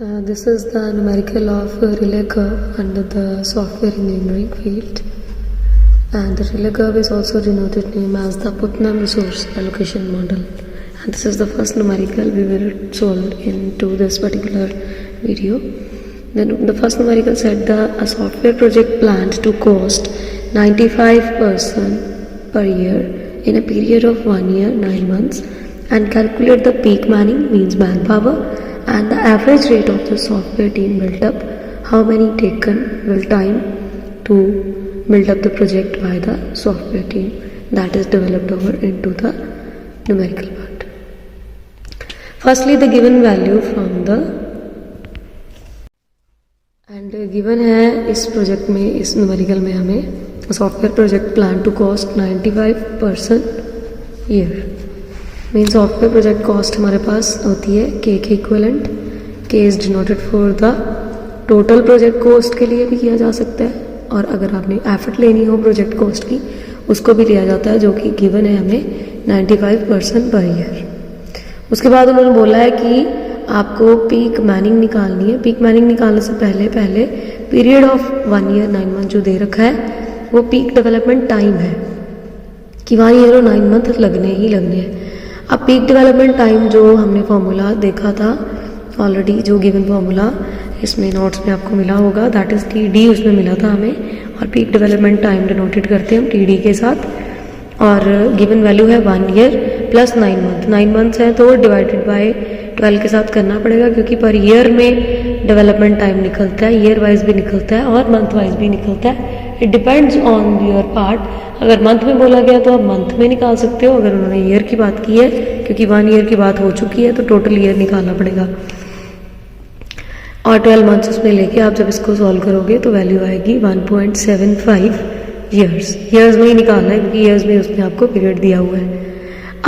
This is the numerical of relay curve under the software engineering field, and the relay curve is also denoted name as the Putnam resource allocation model, and this is the first numerical we will solve into this particular video. Then the first numerical said a software project planned to cost 95% per year in a period of 1 year 9 months, and calculate the peak manning, means manpower, and the average rate of the software team built up. How many taken will time to build up the project by the software team that is developed over into the numerical part. Firstly, the given value from the and given है इस project में, इस numerical में हमें software project plan to cost 95% year. Mean software project cost हमारे पास होती है K equivalent. K is denoted for the total project cost के लिए भी किया जा सकता है, और अगर आपने एफर्ट लेनी हो प्रोजेक्ट कॉस्ट की उसको भी लिया जाता है, जो कि गिवन है हमें 95% पर ईयर। उसके बाद उन्होंने बोला है कि आपको पीक मैनिंग निकालनी है। पीक मैनिंग निकालने से पहले पीरियड ऑफ 1 ईयर 9 मंथ जो दे रखा है वो पीक डेवलपमेंट टाइम है कि 1 ईयर और 9 मंथ लगने ही लगने हैं। अब पीक डेवलपमेंट टाइम जो हमने फॉर्मूला देखा था ऑलरेडी, जो गिवन फॉर्मूला इसमें नोट्स में आपको मिला होगा, दैट इज टी उसमें मिला था हमें, और पीक डेवलपमेंट टाइम डिनोटेड करते हैं हम टी के साथ, और गिवन वैल्यू है 1 ईयर प्लस 9 मंथ। 9 मंथ्स है तो डिवाइडेड बाय 12 के साथ करना पड़ेगा, क्योंकि पर ईयर में डेवलपमेंट टाइम निकलता है, ईयर वाइज भी निकलता है और मंथ वाइज भी निकलता है। It depends on your part. अगर मंथ में बोला गया तो आप मंथ में निकाल सकते हो, अगर उन्होंने ईयर की बात की है, क्योंकि 1 ईयर की बात हो चुकी है तो टोटल ईयर निकालना पड़ेगा, और 12 मंथ्स उसमें लेके आप जब इसको सॉल्व करोगे तो वैल्यू आएगी 1.75 ईयर्स में ही निकालना है, क्योंकि ईयर्स में उसने आपको पीरियड दिया हुआ है।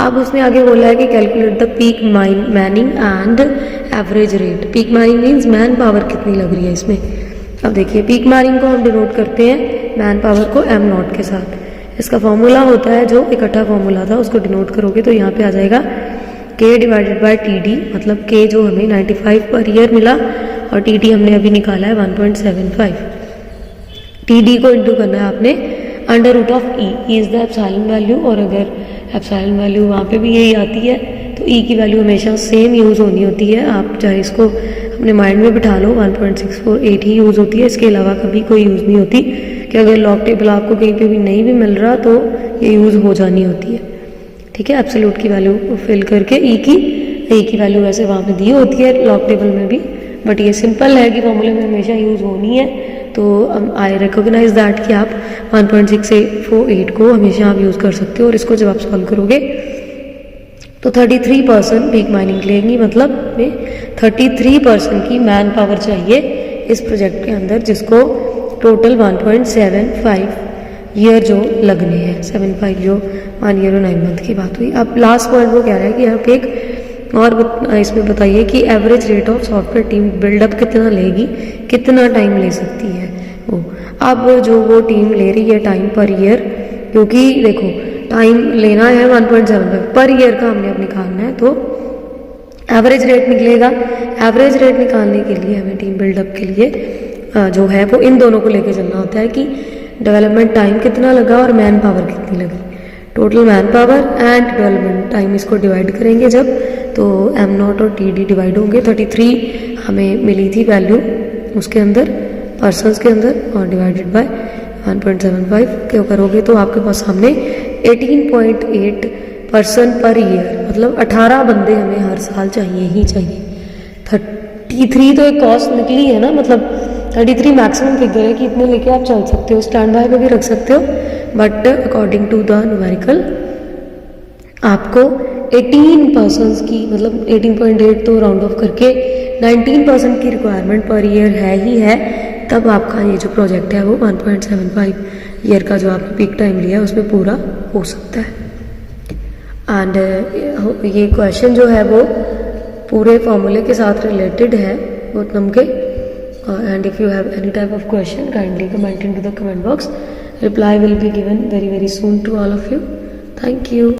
अब उसने आगे बोला है कि calculate the peak Manning and average rate. Peak Manning means man power कितनी लग रही है इसमें। अब देखिए, पीक मैनिंग को हम डिनोट करते हैं मैन पावर को m0 के साथ। इसका फॉर्मूला होता है, जो इकट्ठा फॉर्मूला था उसको डिनोट करोगे तो यहाँ पे आ जाएगा k डिवाइडेड बाय टी, मतलब k जो हमें 95 पर ईयर मिला और टी हमने अभी निकाला है 1.75। टी को इंटू करना है आपने under root of E is the epsilon value, और अगर एप्सिलॉन वैल्यू वहाँ पे भी यही आती है तो ई की वैल्यू हमेशा सेम यूज़ होनी होती है। आप चाहे इसको अपने माइंड में बिठा लो, 1.648 ही यूज़ होती है, इसके अलावा कभी कोई यूज़ नहीं होती, कि अगर लॉग टेबल आपको कहीं पे भी नहीं भी मिल रहा तो ये यूज़ हो जानी होती है। ठीक है, एब्सोल्यूट की वैल्यू फिल करके ई की वैल्यू वैसे वहाँ पे दी होती है लॉग टेबल में भी, बट ये सिंपल है कि फॉर्मूले में हमेशा यूज़ होनी है, तो आई रिकॉग्नाइज दैट कि आप 1.648 को हमेशा आप यूज़ कर सकते हो। और इसको जब आप सॉल्व करोगे तो 33% पीक माइनिंग लेंगी, मतलब में 33% की मैन पावर चाहिए इस प्रोजेक्ट के अंदर, जिसको टोटल 1.75 ईयर जो लगने हैं, 75 जो 1 ईयर और 9 मंथ की बात हुई। अब लास्ट पॉइंट वो कह रहा है कि आप एक और इसमें बताइए कि average rate of software team buildup कितना लेगी, कितना टाइम ले सकती है वो। अब जो वो टीम ले रही है टाइम पर ईयर, क्योंकक्योंकि देखो टाइम लेना है 1.75 पर ईयर का हमने अब निकालना है, तो एवरेज रेट निकलेगा। एवरेज रेट निकालने के लिए हमें टीम बिल्डअप के लिए जो है वो इन दोनों को लेके चलना होता है कि डेवलपमेंट टाइम कितना लगा और मैन पावर कितनी लगी। Total man power and development time इसको डिवाइड करेंगे जब, तो m0 और टी डिवाइड होंगे। 33 हमें मिली थी वैल्यू उसके अंदर, पर्सन्स के अंदर, और डिवाइडेड बाय 1.75 क्यों करोगे तो आपके पास सामने 18.8 पर्सन पर ईयर, मतलब 18 बंदे हमें हर साल चाहिए ही चाहिए। 33 तो एक कॉस्ट निकली है ना, मतलब 33 मैक्सिमम फिगर है कि इतने लेके आप चल सकते हो, स्टैंड बाय पे भी रख सकते हो, but according to the numerical आपको 18 पर्सन्स की, मतलब 18.8 तो राउंड ऑफ करके 19% की रिक्वायरमेंट पर ईयर है ही है, तब आपका ये जो प्रोजेक्ट है वो 1.75 ईयर का जो आपने पीक टाइम लिया है उसमें पूरा हो सकता है। एंड ये क्वेश्चन जो है वो पूरे फॉर्मूले के साथ रिलेटेड है पुटनम के। And if you have any type of question kindly comment into the comment box. Reply will be given very soon to all of you. Thank you.